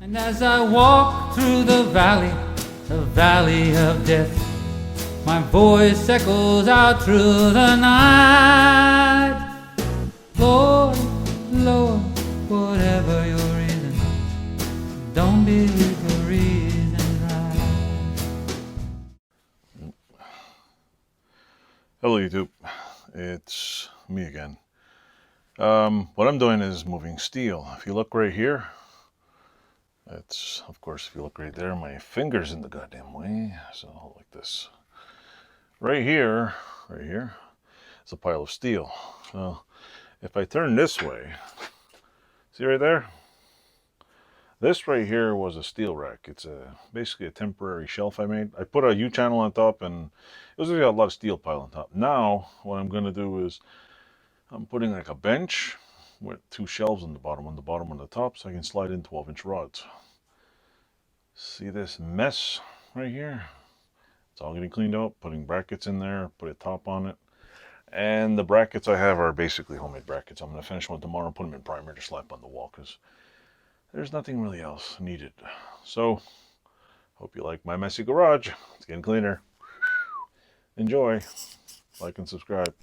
And as I walk through the valley of death, my voice echoes out through the night. Lord, Lord, whatever your reason, don't believe the reason right. Hello YouTube, it's me again. What I'm doing is moving steel. If you look right here, it's, of course, if you look right there, my finger's in the goddamn way, so I'll like this. Right here, is a pile of steel. So if I turn this way, see right there? This right here was a steel rack. It's basically a temporary shelf I made. I put a U-channel on top and it was really a lot of steel pile on top. Now, what I'm gonna do is I'm putting like a bench with two shelves on the bottom and the top, so I can slide in 12-inch rods. See this mess right here? It's all getting cleaned up, putting brackets in there, put a top on it. And the brackets I have are basically homemade brackets. I'm going to finish one tomorrow, put them in primer to slap on the wall because there's nothing really else needed. So, hope you like my messy garage. It's getting cleaner. Enjoy. Like and subscribe.